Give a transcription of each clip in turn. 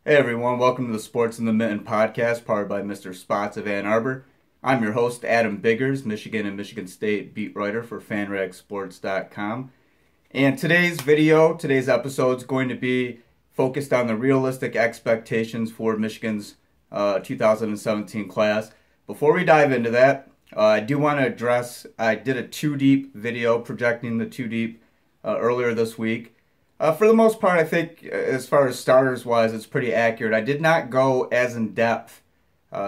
Hey everyone, welcome to the Sports in the Mitten podcast, powered by Mr. Spots of Ann Arbor. I'm your host, Adam Biggers, Michigan and Michigan State beat writer for FanRagSports.com. And today's episode is going to be focused on the realistic expectations for Michigan's 2017 class. Before we dive into that, I do want to address, I did a 2-deep video projecting the 2-deep earlier this week. For the most part, I think as far as starters-wise, it's pretty accurate. I did not go as in-depth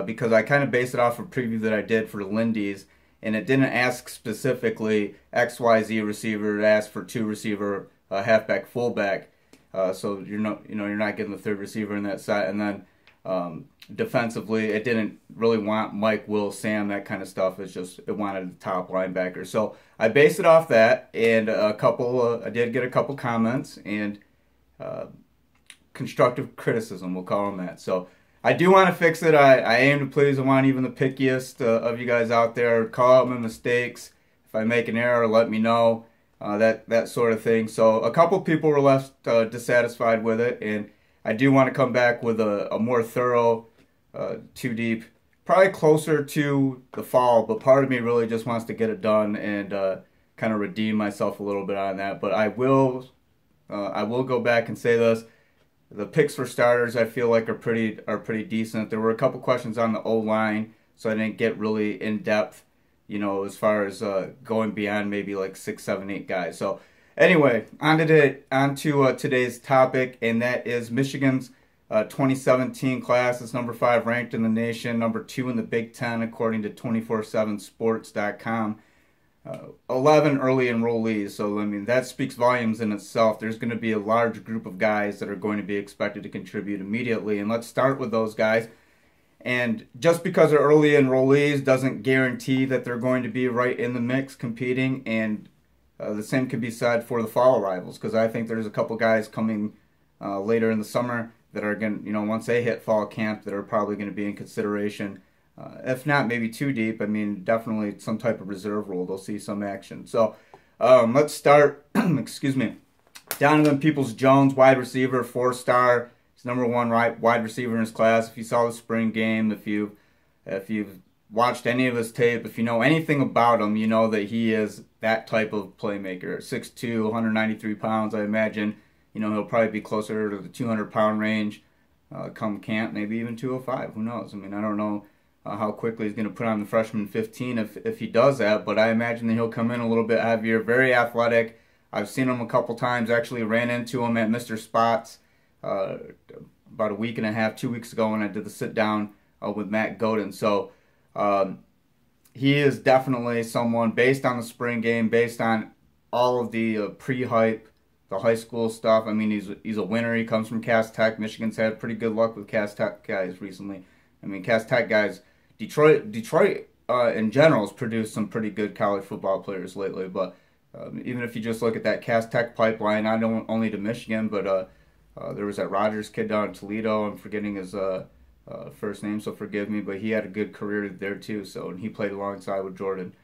because I kind of based it off a preview that I did for Lindy's, and it didn't ask specifically XYZ receiver. It asked for 2 receiver, halfback, fullback. So you're not getting the 3rd receiver in that set. And then defensively, it didn't really want Mike, Will, Sam, that kind of stuff. It wanted the top linebacker. So I based it off that, and I did get a couple comments and constructive criticism, we'll call them that. So I do want to fix it. I aim to please. I want even the pickiest of you guys out there. Call out my mistakes. If I make an error, let me know. That sort of thing. So a couple people were left dissatisfied with it, and I do want to come back with a more thorough 2-deep, probably closer to the fall, but part of me really just wants to get it done and kind of redeem myself a little bit on that. But I will go back and say this: the picks for starters I feel like are pretty decent. There were a couple questions on the O-line, so I didn't get really in depth, as far as going beyond maybe like 6, 7, 8 guys. So anyway, on to today's topic, and that is Michigan's 2017 class. It's number 5 ranked in the nation, number 2 in the Big Ten according to 247sports.com. 11 early enrollees, so I mean that speaks volumes in itself. There's going to be a large group of guys that are going to be expected to contribute immediately, and let's start with those guys. And just because they're early enrollees doesn't guarantee that they're going to be right in the mix competing, and the same could be said for the fall arrivals, because I think there's a couple guys coming later in the summer that are going to, once they hit fall camp, that are probably going to be in consideration. If not maybe 2 deep, I mean definitely some type of reserve role. They'll see some action. So let's start, excuse me, Donovan Peoples-Jones, wide receiver, 4-star. He's number 1 wide receiver in his class. If you saw the spring game, if you've watched any of his tape, if you know anything about him, you know that he is that type of playmaker. 6'2", 193 pounds, I imagine. He'll probably be closer to the 200-pound range come camp, maybe even 205. Who knows? I mean, I don't know how quickly he's going to put on the freshman 15 if he does that, but I imagine that he'll come in a little bit heavier, very athletic. I've seen him a couple times, actually ran into him at Mr. Spots about a week and a half, 2 weeks ago when I did the sit-down with Matt Godin. So he is definitely someone, based on the spring game, based on all of the pre-hype, the high school stuff. I mean, he's a winner. He comes from Cass Tech. Michigan's had pretty good luck with Cass Tech guys recently. I mean, Cass Tech guys, Detroit in general has produced some pretty good college football players lately. But even if you just look at that Cass Tech pipeline, not only to Michigan, but there was that Rogers kid down in Toledo. I'm forgetting his first name, so forgive me, but he had a good career there too. So, and he played alongside with Jordan.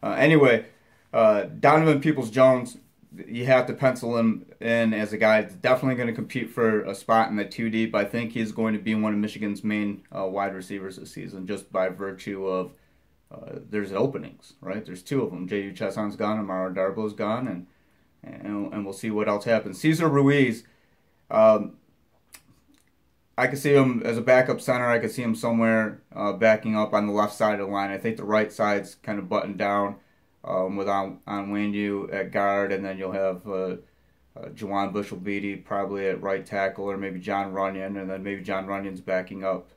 Anyway, Donovan Peoples-Jones, you have to pencil him in as a guy that's definitely going to compete for a spot in the 2 deep. I think he's going to be one of Michigan's main wide receivers this season, just by virtue of there's openings, right? There's 2 of them. J.U. Cheson's gone, and Mara Darbo's gone, and we'll see what else happens. Cesar Ruiz, I could see him as a backup center. I could see him somewhere backing up on the left side of the line. I think the right side's kind of buttoned down with on Wayne at guard, and then you'll have Juwan Bushell-Beatty probably at right tackle, or maybe John Runyon, and then maybe John Runyon's backing up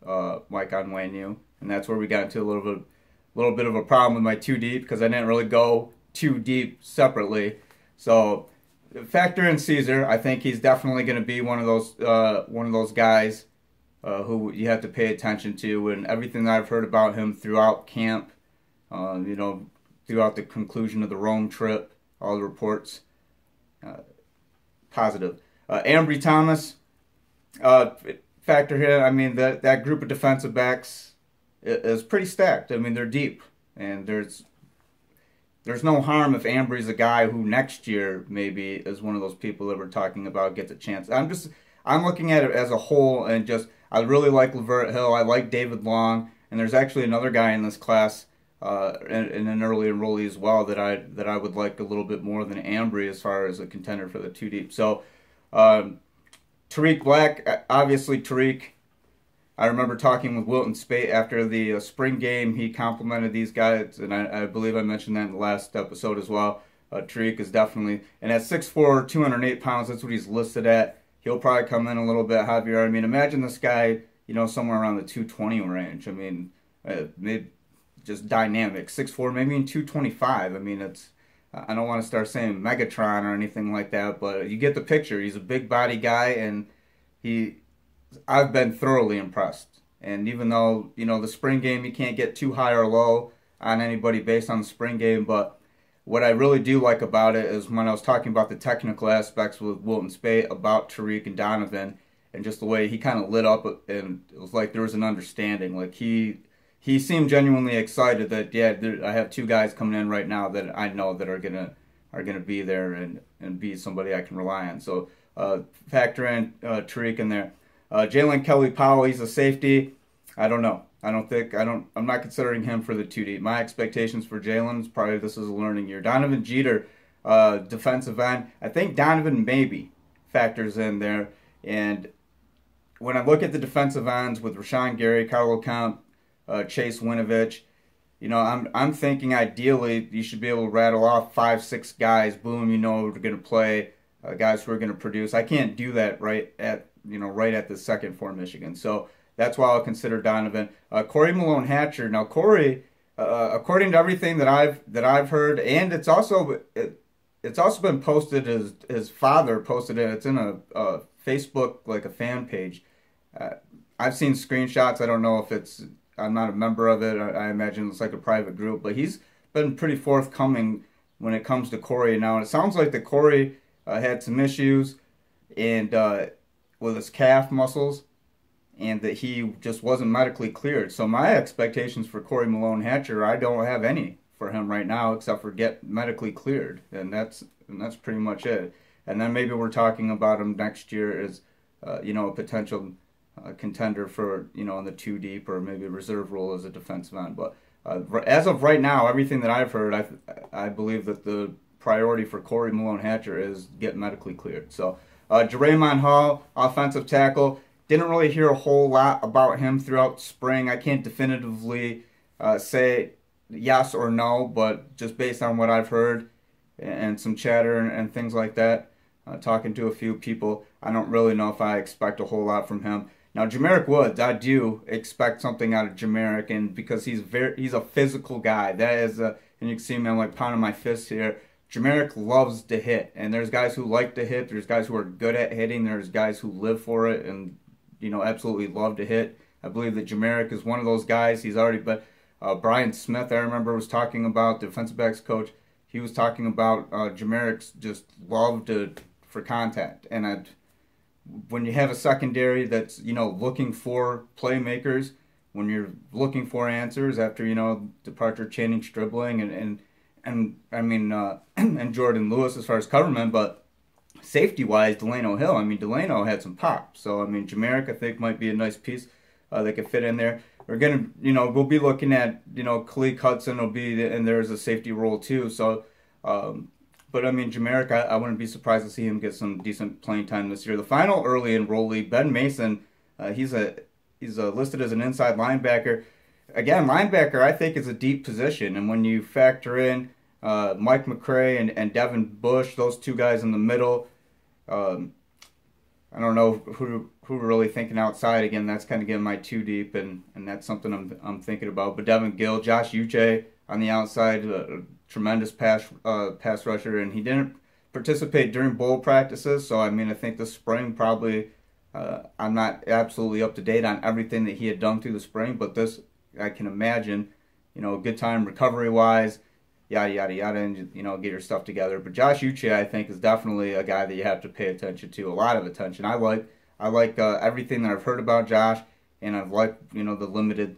Mike Onwenu. And that's where we got into a little bit of a problem with my 2 deep, because I didn't really go 2 deep separately. So factor in Caesar. I think he's definitely going to be one of those guys who you have to pay attention to, and everything that I've heard about him throughout camp, throughout the conclusion of the Rome trip, all the reports, positive. Ambry Thomas, factor here. I mean, that group of defensive backs is pretty stacked. I mean, they're deep, and there's no harm if Ambry's a guy who next year maybe is one of those people that we're talking about gets a chance. I'm looking at it as a whole, and just I really like Lavert Hill. I like David Long, and there's actually another guy in this class, in an early enrollee as well, that I would like a little bit more than Ambry as far as a contender for the 2 deep. So Tariq Black, obviously Tariq. I remember talking with Wilton Spate after the spring game. He complimented these guys, and I believe I mentioned that in the last episode as well. Tariq is definitely, and at 6'4", 208 pounds, that's what he's listed at. He'll probably come in a little bit heavier. I mean, imagine this guy, somewhere around the 220 range. I mean, maybe just dynamic. 6'4", maybe in 225. I mean, I don't want to start saying Megatron or anything like that, but you get the picture. He's a big body guy, and I've been thoroughly impressed. And even though, the spring game, you can't get too high or low on anybody based on the spring game, but what I really do like about it is when I was talking about the technical aspects with Wilton Spate about Tariq and Donovan, and just the way he kind of lit up, and it was like there was an understanding. Like he seemed genuinely excited that, yeah, I have 2 guys coming in right now that I know that are gonna be there and be somebody I can rely on. So factor in Tariq in there. Jalen Kelly Powell, he's a safety. I don't know. I'm not considering him for the 2 deep. My expectations for Jalen is probably this is a learning year. Donovan Jeter, defensive end. I think Donovan maybe factors in there. And when I look at the defensive ends with Rashawn Gary, Carlo Camp, Chase Winovich, I'm thinking ideally you should be able to rattle off 5-6 guys. Boom, we're going to play guys who are going to produce. I can't do that right at the second for Michigan. So that's why I'll consider Donovan. Corey Malone Hatcher. Now Corey, according to everything that I've heard, and it's also been posted. His father posted it. It's in a Facebook, like a fan page. I've seen screenshots. I don't know if I'm not a member of it. I imagine it's like a private group, but he's been pretty forthcoming when it comes to Corey now. And it sounds like that Corey had some issues and with his calf muscles, and that he just wasn't medically cleared. So my expectations for Corey Malone Hatcher, I don't have any for him right now except for get medically cleared, and that's pretty much it. And then maybe we're talking about him next year as a potential contender for in the 2 deep, or maybe a reserve role as a defensive end. But as of right now, everything that I've heard, I believe that the priority for Corey Malone Hatcher is get medically cleared. So Jeraymon Hall, offensive tackle. Didn't really hear a whole lot about him throughout spring. I can't definitively say yes or no, but just based on what I've heard and some chatter and things like that, talking to a few people, I don't really know if I expect a whole lot from him. Now, Jamarick Woods, I do expect something out of Jamarick, and because he's a physical guy. That is and you can see me, I'm like pounding my fist here. Jamarick loves to hit, and there's guys who like to hit. There's guys who are good at hitting. There's guys who live for it and absolutely love to hit. I believe that Jamarick is one of those guys. He's already, but Brian Smith, I remember, was talking about, the defensive backs coach. He was talking about Jamarick's just love for contact, and when you have a secondary that's looking for playmakers, when you're looking for answers after departure, Channing Stribling and I mean and Jordan Lewis as far as coverman, but safety-wise, Delano Hill. I mean, Delano had some pop. So, I mean, Jamarick, I think, might be a nice piece that could fit in there. We're going to, we'll be looking at, Khalid Hudson will be, and there's a safety role too. So, but I mean, Jamarick, I wouldn't be surprised to see him get some decent playing time this year. The final early enrollee, Ben Mason, he's listed as an inside linebacker. Again, linebacker, I think, is a deep position. And when you factor in Mike McCray and Devin Bush, those 2 guys in the middle, I don't know who we're really thinking outside. Again, that's kind of getting my 2 deep, and that's something I'm thinking about. But Devin Gill, Josh Uche on the outside, tremendous pass rusher, and he didn't participate during bowl practices. So I mean, I think the spring probably I'm not absolutely up to date on everything that he had done through the spring, but this I can imagine, a good time recovery wise. Yada, yada, yada, and, get your stuff together. But Josh Uche, I think, is definitely a guy that you have to pay attention to, a lot of attention. I like everything that I've heard about Josh, and I've liked, the limited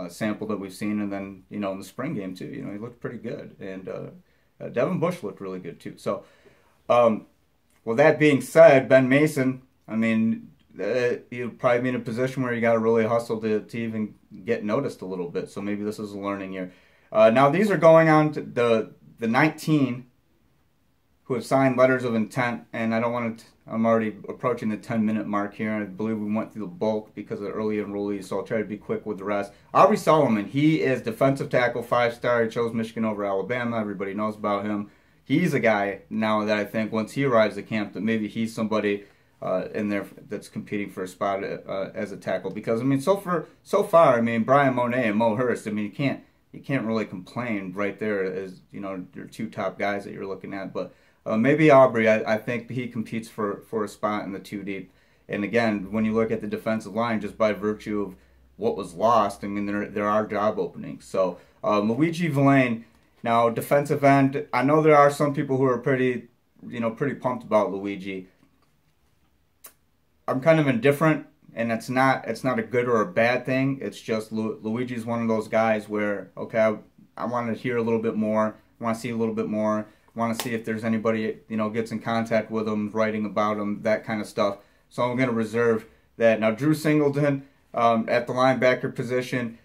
sample that we've seen, and then, in the spring game, too. He looked pretty good, and Devin Bush looked really good, too. So, with that being said, Ben Mason, I mean, you'll probably be in a position where you got to really hustle to even get noticed a little bit. So maybe this is a learning year. Now these are going on to the 19 who have signed letters of intent, and I don't want to. I'm already approaching the 10-minute mark here. I believe we went through the bulk because of the early enrollees, so I'll try to be quick with the rest. Aubrey Solomon, he is defensive tackle, 5-star. He chose Michigan over Alabama. Everybody knows about him. He's a guy now that I think once he arrives at camp that maybe he's somebody in there that's competing for a spot as a tackle. Because I mean, so far, I mean, Brian Monet and Mo Hurst. I mean, you can't really complain right there as your two top guys that you're looking at, but. Maybe Aubrey, I think he competes for a spot in the 2 deep. And again, when you look at the defensive line, just by virtue of what was lost, I mean, there are job openings. So Luigi Villain, now defensive end, I know there are some people who are pretty pumped about Luigi. I'm kind of indifferent, and it's not a good or a bad thing. It's just Luigi's one of those guys where, okay, I want to hear a little bit more, I want to see a little bit more. Want to see if there's anybody gets in contact with him, writing about him, that kind of stuff. So I'm going to reserve that. Now Drew Singleton at the linebacker position,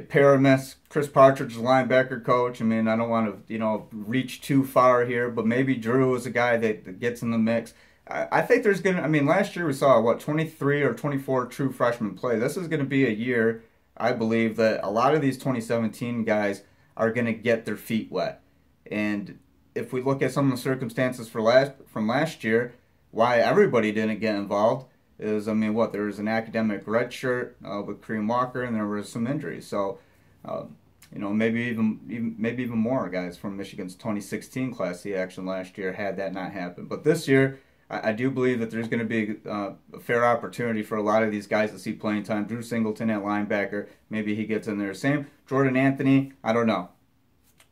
Paramus, Chris Partridge, the linebacker coach. I mean, I don't want to reach too far here, but maybe Drew is a guy that gets in the mix. I think there's going to. I mean, last year we saw 23 or 24 true freshmen play. This is going to be a year, I believe, that a lot of these 2017 guys are going to get their feet wet. And if we look at some of the circumstances from last year, why everybody didn't get involved is, I mean, there was an academic red shirt with Kareem Walker, and there was some injuries. So, maybe even more guys from Michigan's 2016 Class C action last year had that not happened. But this year, I do believe that there's going to be a fair opportunity for a lot of these guys to see playing time. Drew Singleton at linebacker, maybe he gets in there. Same Jordan Anthony, I don't know,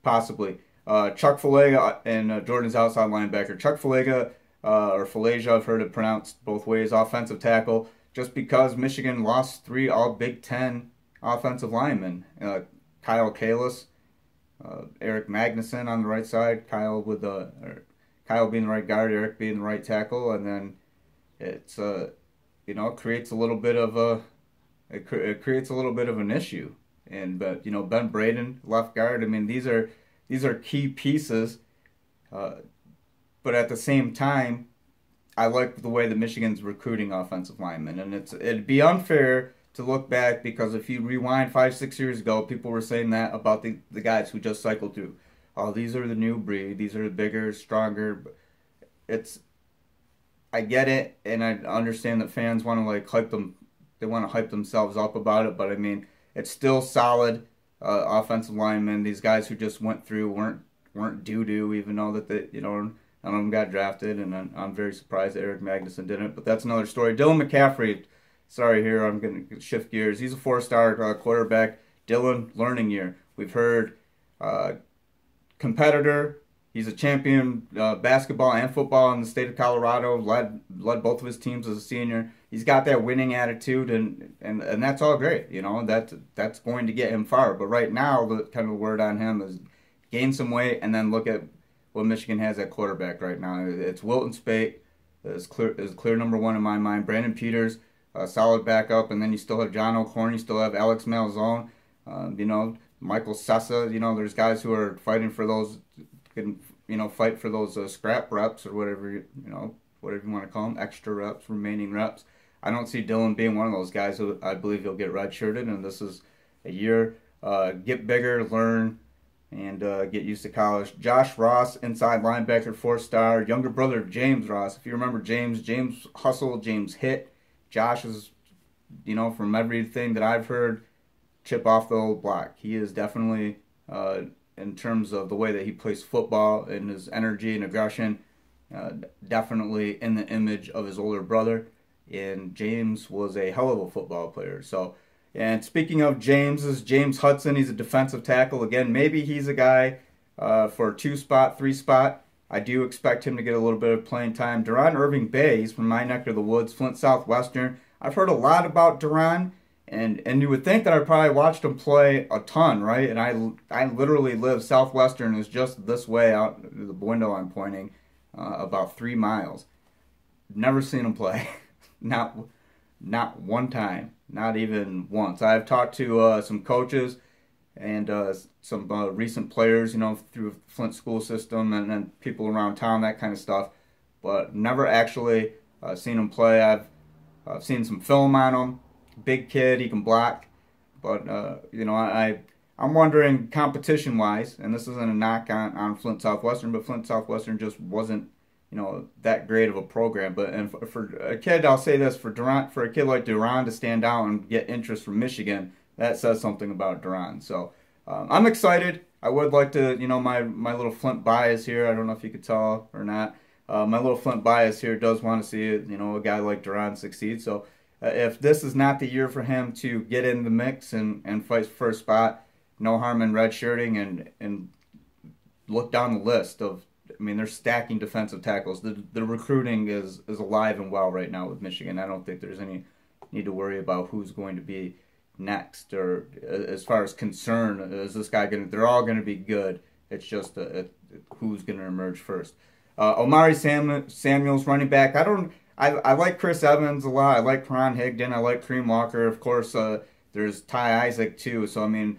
possibly. Chuck Falega and Jordan's outside linebacker. Chuck Falega, or Falasia, I've heard it pronounced both ways, offensive tackle, just because Michigan lost 3 all Big Ten offensive linemen. Kyle Kalis, Eric Magnuson on the right side, Kyle being the right guard, Eric being the right tackle, and then it's creates a little bit of an issue. But Ben Braden, left guard. I mean, these are key pieces, but at the same time, I like the way that Michigan's recruiting offensive linemen, and it'd be unfair to look back, because if you rewind 5-6 years ago, people were saying that about the guys who just cycled through. Oh, these are the new breed. These are the bigger, stronger. I get it, and I understand that fans want to hype them. They want to hype themselves up about it, but I mean, it's still solid. Offensive linemen, these guys who just went through weren't doo-doo, even though that none of them got drafted, and I'm very surprised that Eric Magnuson didn't, but that's another story. Dylan McCaffrey, sorry here, I'm going to shift gears. He's a 4-star quarterback. Dylan, learning year. We've heard competitor. He's a champion basketball and football in the state of Colorado, led both of his teams as a senior. He's got that winning attitude, and that's all great. That's going to get him far. But right now, the kind of word on him is gain some weight, and then look at what Michigan has at quarterback right now. It's Wilton Spate is clear number 1 in my mind. Brandon Peters, solid backup, and then you still have John O'Corn. You still have Alex Malzone. Michael Sessa. There's guys who are fighting for those. Can fight for those scrap reps, or whatever whatever you want to call them, extra reps, remaining reps. I don't see Dylan being one of those guys who I believe he'll get redshirted, and this is a year get bigger, learn, and get used to college. Josh Ross, inside linebacker, 4-star, younger brother of James Ross. If you remember James hustled, James hit. Josh is, from everything that I've heard, chip off the old block. He is definitely in terms of the way that he plays football and his energy and aggression, definitely in the image of his older brother. And James was a hell of a football player. So, and speaking of James, is James Hudson. He's a defensive tackle. Again, maybe he's a guy for a 2-spot, 3-spot. I do expect him to get a little bit of playing time. Duran Irving Bay, he's from my neck of the woods, Flint Southwestern. I've heard a lot about Duran. And you would think that I probably watched him play a ton, right? And I literally live, Southwestern is just this way out the window I'm pointing, about 3 miles. Never seen him play. Not one time, not even once. I've talked to some coaches and some recent players, you know, through Flint school system, and then people around town, that kind of stuff, but never actually seen him play. I've seen some film on him. Big kid, he can block, but you know, I'm wondering competition wise, and this isn't a knock on Flint Southwestern, but Flint Southwestern just wasn't, you know, that great of a program. But and for a kid, I'll say this, for a kid like Duran to stand out and get interest from Michigan, that says something about Duran. So I'm excited. I would like to, you know, my little Flint bias here. I don't know if you could tell or not. My little Flint bias here does want to see, you know, a guy like Duran succeed. So if this is not the year for him to get in the mix and fight for first spot, no harm in redshirting and look down the list of. I mean, they're stacking defensive tackles. The recruiting is alive and well right now with Michigan. I don't think there's any need to worry about who's going to be next, or as far as concern, is this guy going to, they're all going to be good. It's just who's going to emerge first. Omari Samuels, running back. I like Chris Evans a lot. I like Karan Higdon. I like Kareem Walker. Of course, there's Ty Isaac too. So, I mean,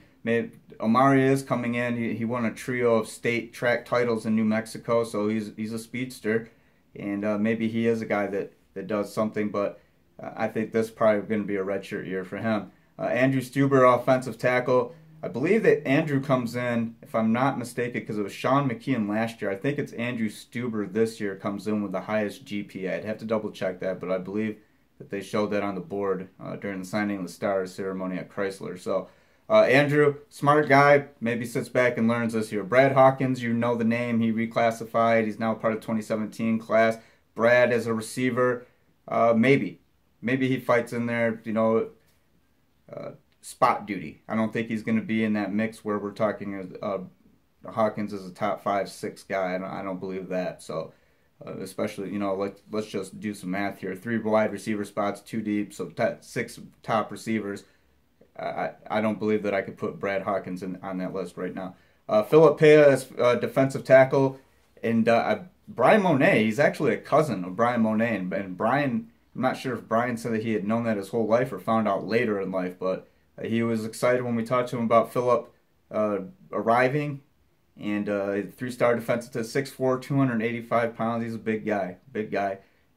Omari is coming in. He won a trio of state track titles in New Mexico, so he's a speedster, and maybe he is a guy that does something. But I think this is probably going to be a redshirt year for him. Andrew Stuber, offensive tackle. I believe that Andrew comes in, if I'm not mistaken, because it was Sean McKeon last year. I think it's Andrew Stuber this year comes in with the highest GPA. I'd have to double check that, but I believe that they showed that on the board during the signing of the stars ceremony at Chrysler. So. Andrew, smart guy, maybe sits back and learns this year. Brad Hawkins, you know the name. He reclassified. He's now part of 2017 class. Brad as a receiver, maybe he fights in there, you know, spot duty. I don't think he's going to be in that mix where we're talking Hawkins is a top 5-6 guy. I don't believe that. So, especially, you know, let's just do some math here. 3 wide receiver spots, 2 deep, so 6 top receivers. I don't believe that I could put Brad Hawkins on that list right now. Philip Pea as defensive tackle, and Brian Monet, he's actually a cousin of Brian Monet, and Brian, I'm not sure if Brian said that he had known that his whole life or found out later in life, but he was excited when we talked to him about Philip arriving, and 3-star defensive to 6'4", 285 pounds. He's a big guy,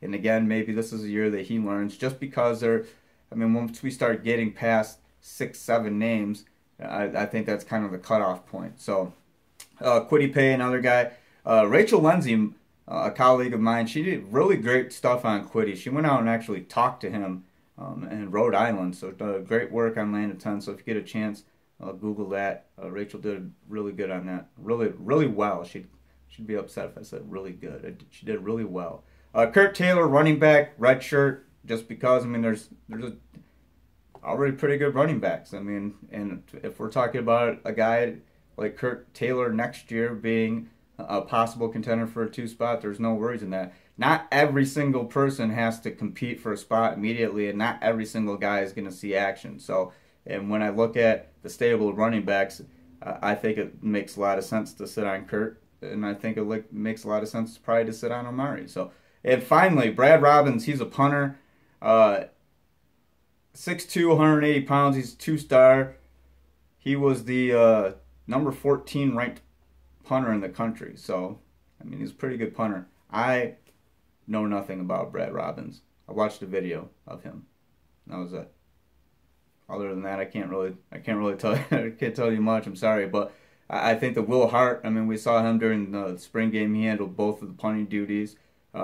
and again, maybe this is a year that he learns, just because once we start getting past 6-7 names, I think that's kind of the cutoff point. So, Kwity Paye, another guy. Rachel Lindsay, a colleague of mine, she did really great stuff on Kwity. She went out and actually talked to him in Rhode Island. So, great work on Land of 10. So, if you get a chance, Google that. Rachel did really good on that. Really well. She'd be upset if I said really good. She did really well. Kurt Taylor, running back, red shirt, just because, there's already pretty good running backs. And if we're talking about a guy like Kurt Taylor next year being a possible contender for a 2 spot, there's no worries in that. Not every single person has to compete for a spot immediately, and not every single guy is going to see action. So, and when I look at the stable of running backs, I think it makes a lot of sense to sit on Kurt, and I think it makes a lot of sense probably to sit on Omari. So, and finally, Brad Robbins, he's a punter. 6'2", 180 pounds. He's a 2-star. He was the number 14 ranked punter in the country. So, he's a pretty good punter. I know nothing about Brad Robbins. I watched a video of him. That was it. Other than that, I can't really tell you. I can't tell you much. I'm sorry, but I think that Will Hart. We saw him during the spring game. He handled both of the punting duties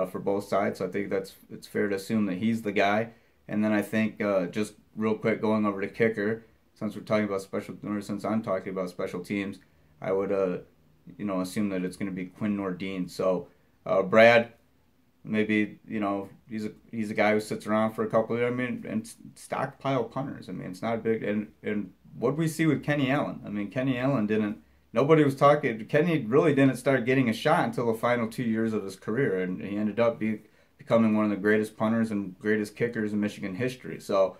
for both sides. So I think it's fair to assume that he's the guy. And then I think, just real quick, going over to kicker, since I'm talking about special teams, I would, assume that it's going to be Quinn Nordine. So, Brad, maybe, he's a guy who sits around for a couple of years, and stockpile punters. It's not a big, and what we see with Kenny Allen? Kenny Allen nobody was talking, Kenny really didn't start getting a shot until the final 2 years of his career, and he ended up becoming one of the greatest punters and greatest kickers in Michigan history. So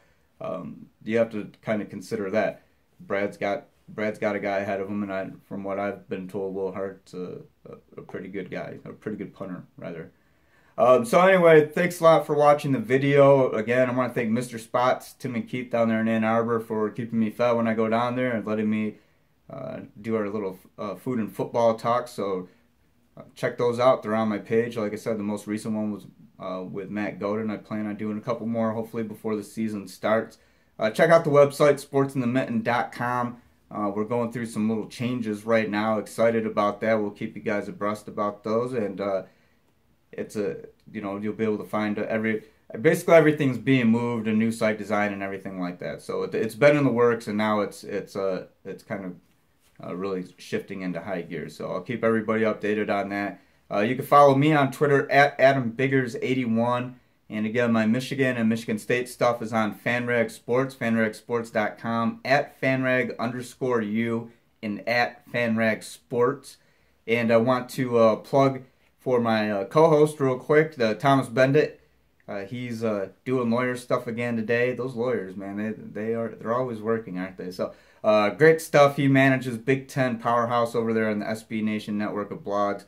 you have to kind of consider that. Brad's got a guy ahead of him, and from what I've been told, Will Hart's a pretty good guy, a pretty good punter, rather. So anyway, thanks a lot for watching the video. Again, I want to thank Mr. Spots, Tim and Keith down there in Ann Arbor for keeping me fed when I go down there and letting me do our little food and football talk. So check those out. They're on my page. Like I said, the most recent one was with Matt Godin. I plan on doing a couple more hopefully before the season starts. Check out the website, sportsinthemitten.com. We're going through some little changes right now. Excited about that. We'll keep you guys abreast about those, and it's you'll be able to find basically everything's being moved, a new site design and everything like that. So it's been in the works, and now it's kind of really shifting into high gear. So I'll keep everybody updated on that. You can follow me on Twitter at AdamBiggers81. And again, my Michigan and Michigan State stuff is on FanRag Sports, FanRagSports.com, at FanRag_U, and at FanRag Sports. And I want to plug for my co-host real quick, Thomas Bendit. He's doing lawyer stuff again today. Those lawyers, man, they're always working, aren't they? So great stuff. He manages Big Ten Powerhouse over there on the SB Nation network of blogs.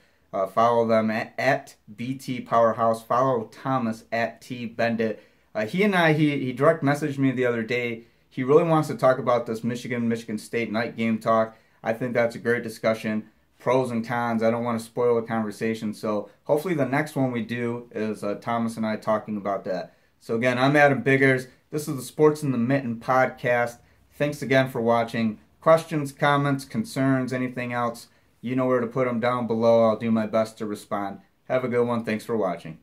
Follow them at BT Powerhouse. Follow Thomas at T Bendit. He direct messaged me the other day. He really wants to talk about this Michigan State night game talk. I think that's a great discussion. Pros and cons. I don't want to spoil the conversation. So hopefully the next one we do is Thomas and I talking about that. So again, I'm Adam Biggers. This is the Sports in the Mitten podcast. Thanks again for watching. Questions, comments, concerns, anything else, you know where to put them down below. I'll do my best to respond. Have a good one. Thanks for watching.